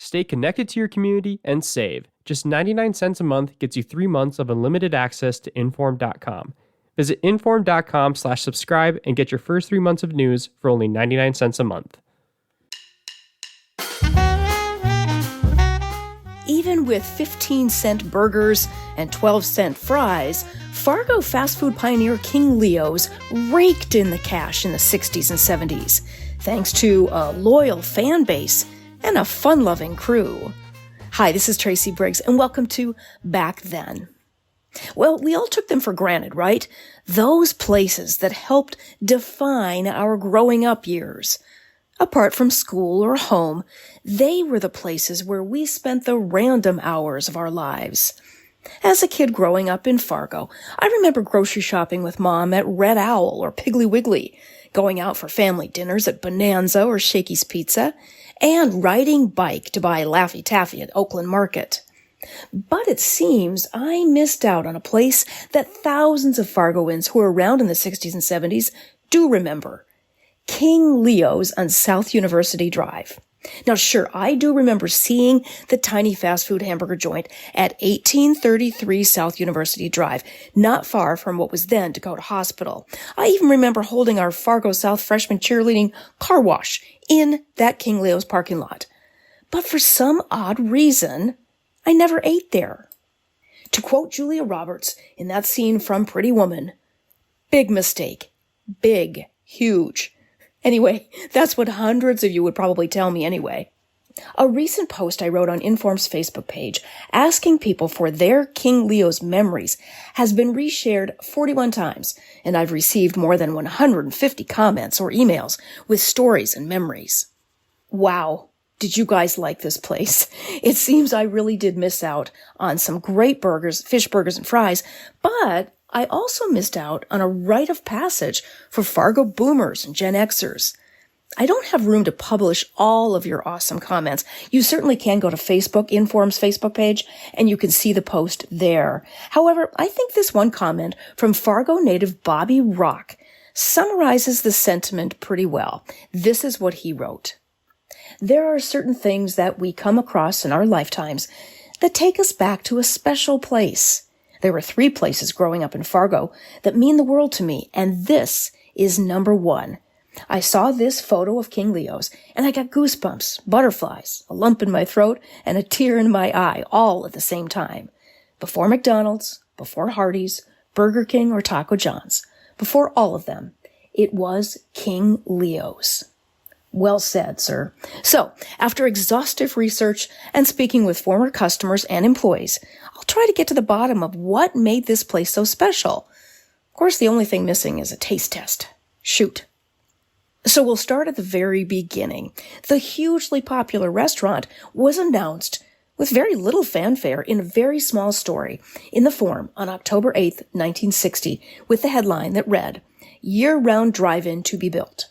Stay connected to your community and save. Just 99 cents a month gets you 3 months of unlimited access to Inform.com. Visit Inform.com/subscribe and get your first 3 months of news for only 99 cents a month. Even with 15-cent burgers and 12-cent fries, Fargo fast food pioneer King Leo's raked in the cash in the 60s and 70s, thanks to a loyal fan base and a fun-loving crew. Hi, this is Tracy Briggs, and welcome to Back Then. Well, we all took them for granted, right? Those places that helped define our growing up years. Apart from school or home, they were the places where we spent the random hours of our lives. As a kid growing up in Fargo, I remember grocery shopping with Mom at Red Owl or Piggly Wiggly, going out for family dinners at Bonanza or Shakey's Pizza, and riding bike to buy Laffy Taffy at Oakland Market. But it seems I missed out on a place that thousands of Fargoans who were around in the 60s and 70s do remember. King Leo's on South University Drive. Now, sure, I do remember seeing the tiny fast food hamburger joint at 1833 South University Drive, not far from what was then Dakota Hospital. I even remember holding our Fargo South freshman cheerleading car wash in that King Leo's parking lot. But for some odd reason, I never ate there. To quote Julia Roberts in that scene from Pretty Woman, big mistake. Big, huge. Anyway, that's what hundreds of you would probably tell me anyway. A recent post I wrote on Inform's Facebook page asking people for their King Leo's memories has been reshared 41 times, and I've received more than 150 comments or emails with stories and memories. Wow. Did you guys like this place? It seems I really did miss out on some great burgers, fish burgers and fries, but I also missed out on a rite of passage for Fargo boomers and Gen Xers. I don't have room to publish all of your awesome comments. You certainly can go to Facebook, Inform's Facebook page, and you can see the post there. However, I think this one comment from Fargo native Bobby Rock summarizes the sentiment pretty well. This is what he wrote. There are certain things that we come across in our lifetimes that take us back to a special place. There were 3 places growing up in Fargo that mean the world to me, and this is number 1. I saw this photo of King Leo's, and I got goosebumps, butterflies, a lump in my throat, and a tear in my eye, all at the same time. Before McDonald's, before Hardee's, Burger King, or Taco John's, before all of them, it was King Leo's. Well said, sir. So, after exhaustive research and speaking with former customers and employees, I'll try to get to the bottom of what made this place so special. Of course, the only thing missing is a taste test. Shoot. So we'll start at the very beginning. The hugely popular restaurant was announced with very little fanfare in a very small story in the Forum on October 8th, 1960, with the headline that read, "Year-round drive-in to be built."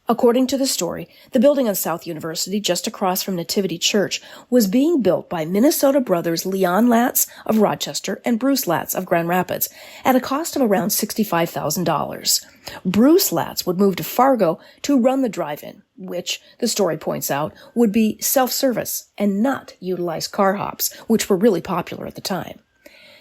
According to the story, the building on South University, just across from Nativity Church, was being built by Minnesota brothers Leon Latz of Rochester and Bruce Latz of Grand Rapids at a cost of around $65,000. Bruce Latz would move to Fargo to run the drive-in, which, the story points out, would be self-service and not utilize car hops, which were really popular at the time.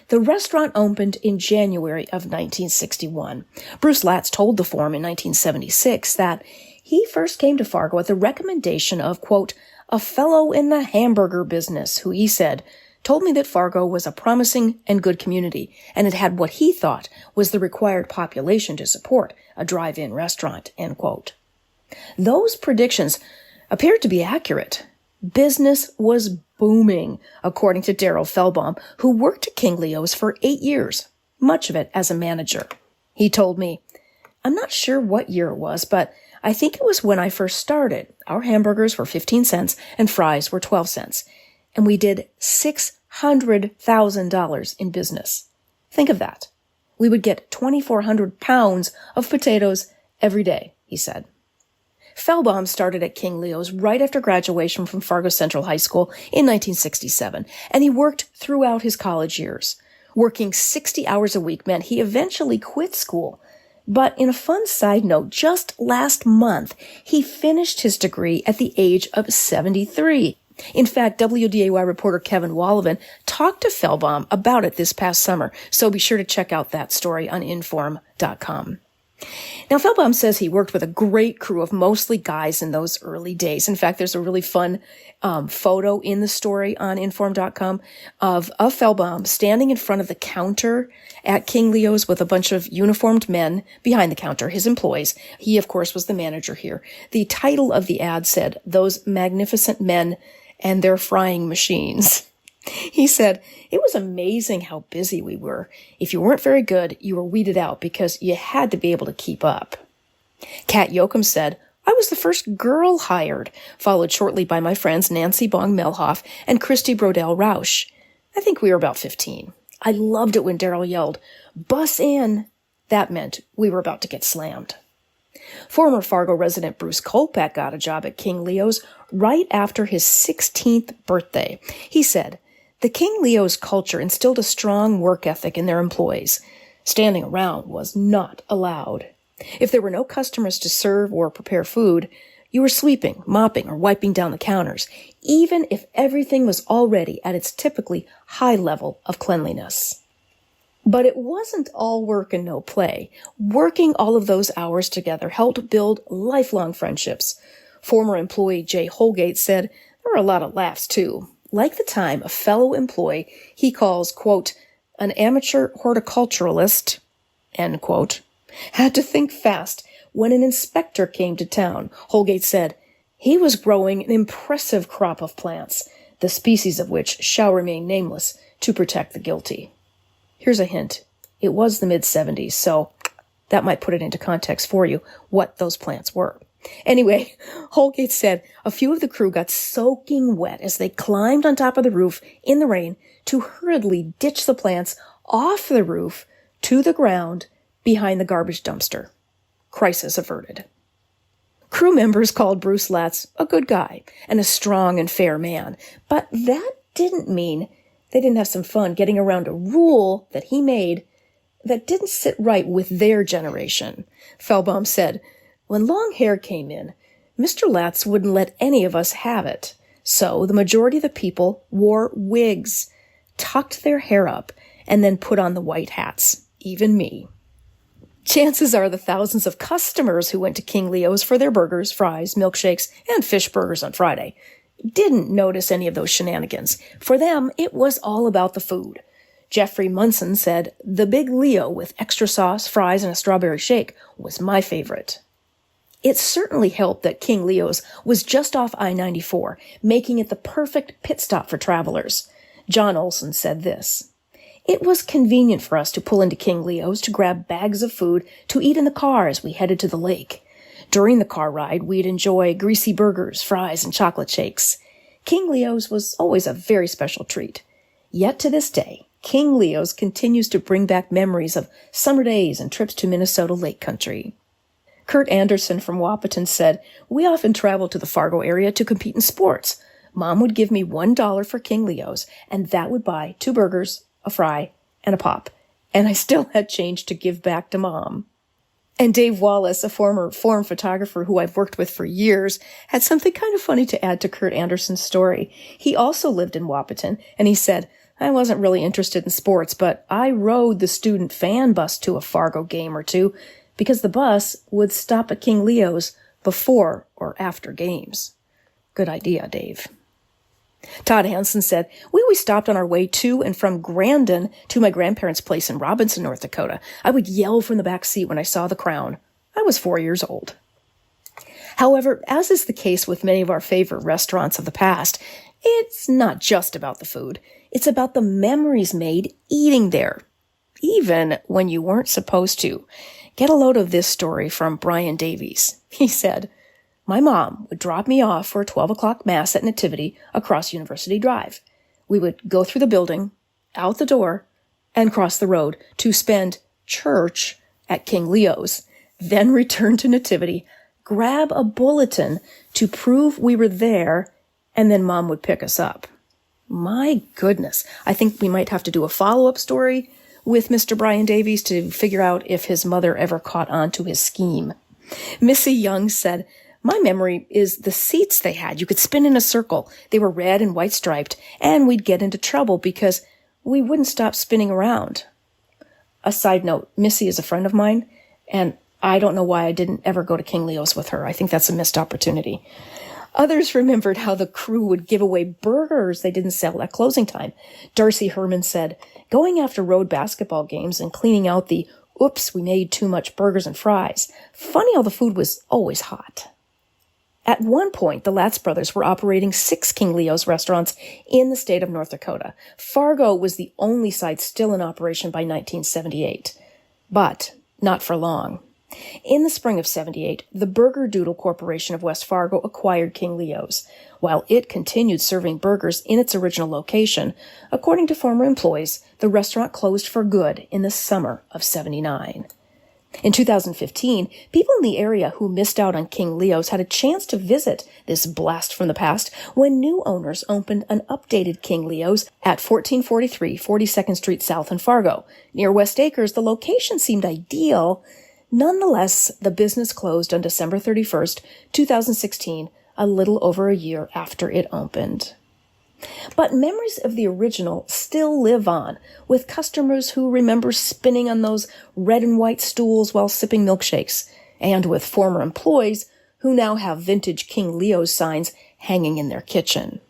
The restaurant opened in January of 1961. Bruce Latz told the Forum in 1976 that he first came to Fargo at the recommendation of, quote, a fellow in the hamburger business who, he said, told me that Fargo was a promising and good community, and it had what he thought was the required population to support a drive-in restaurant, end quote. Those predictions appeared to be accurate. Business was booming, according to Darrell Feldbaum, who worked at King Leo's for 8 years, much of it as a manager. He told me, I'm not sure what year it was, but I think it was when I first started. Our hamburgers were 15 cents and fries were 12 cents, and we did $600,000 in business. Think of that. We would get 2,400 pounds of potatoes every day, he said. Feldbaum started at King Leo's right after graduation from Fargo Central High School in 1967, and he worked throughout his college years. Working 60 hours a week meant he eventually quit school. But in a fun side note, just last month, he finished his degree at the age of 73. In fact, WDAY reporter Kevin Wallivan talked to Feldbaum about it this past summer, so be sure to check out that story on inform.com. Now, Feldbaum says he worked with a great crew of mostly guys in those early days. In fact, there's a really fun photo in the story on inform.com of Feldbaum standing in front of the counter at King Leo's with a bunch of uniformed men behind the counter, his employees. He, of course, was the manager here. The title of the ad said, "Those Magnificent Men and Their Frying Machines." He said, "It was amazing how busy we were. If you weren't very good, you were weeded out because you had to be able to keep up." Kat Yoakum said, "I was the first girl hired, followed shortly by my friends Nancy Bong Melhoff and Christy Brodell Rausch. I think we were about 15. I loved it when Daryl yelled, 'Bus in!' That meant we were about to get slammed." Former Fargo resident Bruce Kolpak got a job at King Leo's right after his 16th birthday. He said, "The King Leo's culture instilled a strong work ethic in their employees. Standing around was not allowed. If there were no customers to serve or prepare food, you were sweeping, mopping, or wiping down the counters, even if everything was already at its typically high level of cleanliness." But it wasn't all work and no play. Working all of those hours together helped build lifelong friendships. Former employee Jay Holgate said there were a lot of laughs, too. Like the time a fellow employee he calls, quote, "an amateur horticulturalist," end quote, had to think fast when an inspector came to town. Holgate said he was growing an impressive crop of plants, the species of which shall remain nameless to protect the guilty. Here's a hint. It was the mid-'70s, so that might put it into context for you what those plants were. Anyway, Holgate said a few of the crew got soaking wet as they climbed on top of the roof in the rain to hurriedly ditch the plants off the roof to the ground behind the garbage dumpster. Crisis averted. Crew members called Bruce Latz a good guy and a strong and fair man, but that didn't mean they didn't have some fun getting around a rule that he made that didn't sit right with their generation. Feldbaum said, "When long hair came in, Mr. Latz wouldn't let any of us have it. So the majority of the people wore wigs, tucked their hair up, and then put on the white hats, even me." Chances are the thousands of customers who went to King Leo's for their burgers, fries, milkshakes, and fish burgers on Friday didn't notice any of those shenanigans. For them, it was all about the food. Jeffrey Munson said, "The Big Leo with extra sauce, fries, and a strawberry shake was my favorite." It certainly helped that King Leo's was just off I-94, making it the perfect pit stop for travelers. John Olson said this, "It was convenient for us to pull into King Leo's to grab bags of food to eat in the car as we headed to the lake. During the car ride, we'd enjoy greasy burgers, fries, and chocolate shakes. King Leo's was always a very special treat. Yet to this day, King Leo's continues to bring back memories of summer days and trips to Minnesota Lake Country." Kurt Anderson from Wahpeton said, "We often traveled to the Fargo area to compete in sports. Mom would give me $1 for King Leo's, and that would buy 2 burgers, a fry, and a pop. And I still had change to give back to Mom." And Dave Wallace, a former forum photographer who I've worked with for years, had something kind of funny to add to Kurt Anderson's story. He also lived in Wahpeton, and he said, "I wasn't really interested in sports, but I rode the student fan bus to a Fargo game or two because the bus would stop at King Leo's before or after games." Good idea, Dave. Todd Hansen said, "We always stopped on our way to and from Grandin to my grandparents' place in Robinson, North Dakota. I would yell from the back seat when I saw the Crown. I was 4 years old." However, as is the case with many of our favorite restaurants of the past, it's not just about the food. It's about the memories made eating there, even when you weren't supposed to. Get a load of this story from Brian Davies. He said, "My mom would drop me off for a 12 o'clock mass at Nativity across University Drive. We would go through the building, out the door, and cross the road to spend church at King Leo's, then return to Nativity, grab a bulletin to prove we were there, and then Mom would pick us up." My goodness. I think we might have to do a follow-up story with Mr. Brian Davies to figure out if his mother ever caught on to his scheme. Missy Young said, My memory is the seats they had. You could spin in a circle. They were red and white striped, and we'd get into trouble because we wouldn't stop spinning around. A side note, Missy is a friend of mine, and I don't know why I didn't ever go to King Leo's with her. I think that's a missed opportunity. Others remembered how the crew would give away burgers they didn't sell at closing time. Darcy Herman said, going after road basketball games and cleaning out the, oops, we made too much burgers and fries. Funny how the food was always hot. At one point, the Latz brothers were operating 6 King Leo's restaurants in the state of North Dakota. Fargo was the only site still in operation by 1978. But not for long. In the spring of 78, the Burger Doodle Corporation of West Fargo acquired King Leo's. While it continued serving burgers in its original location, according to former employees, the restaurant closed for good in the summer of 79. In 2015, people in the area who missed out on King Leo's had a chance to visit this blast from the past when new owners opened an updated King Leo's at 1443 42nd Street South in Fargo. Near West Acres, the location seemed ideal. Nonetheless, the business closed on December 31st, 2016, a little over a year after it opened. But memories of the original still live on, with customers who remember spinning on those red and white stools while sipping milkshakes, and with former employees who now have vintage King Leo's signs hanging in their kitchen.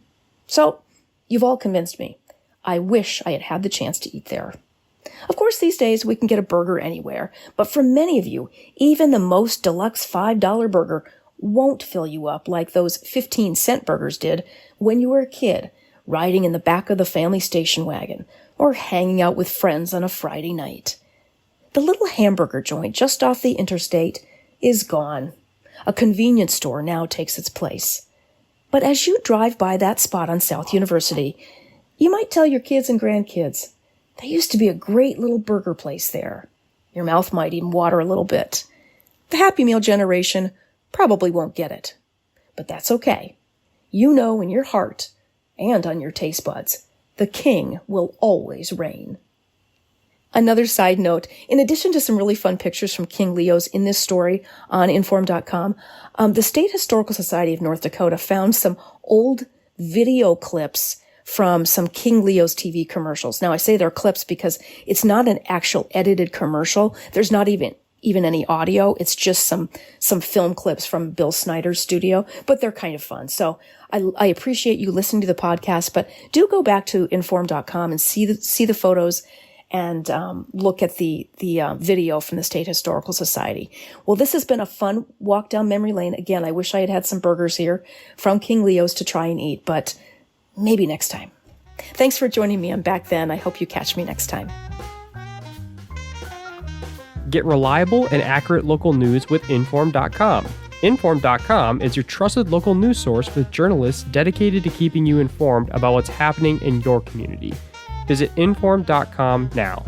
So, you've all convinced me. I wish I had had the chance to eat there. Of course, these days we can get a burger anywhere, but for many of you, even the most deluxe $5 burger won't fill you up like those 15-cent burgers did when you were a kid, riding in the back of the family station wagon, or hanging out with friends on a Friday night. The little hamburger joint just off the interstate is gone. A convenience store now takes its place. But as you drive by that spot on South University, you might tell your kids and grandkids, there used to be a great little burger place there. Your mouth might even water a little bit. The Happy Meal generation probably won't get it. But that's okay. You know in your heart and on your taste buds, the king will always reign. Another side note, in addition to some really fun pictures from King Leo's in this story on inform.com, the State Historical Society of North Dakota found some old video clips from some King Leo's TV commercials. Now, I say they're clips because it's not an actual edited commercial. There's not even any audio. It's just some film clips from Bill Snyder's studio, but they're kind of fun. So I appreciate you listening to the podcast, but do go back to inform.com and see the photos and look at the video from the State Historical Society. Well, this has been a fun walk down memory lane. Again, I wish I had had some burgers here from King Leo's to try and eat, but maybe next time. Thanks for joining me on Back Then. I hope you catch me next time. Get reliable and accurate local news with inform.com. Inform.com is your trusted local news source with journalists dedicated to keeping you informed about what's happening in your community. Visit inform.com now.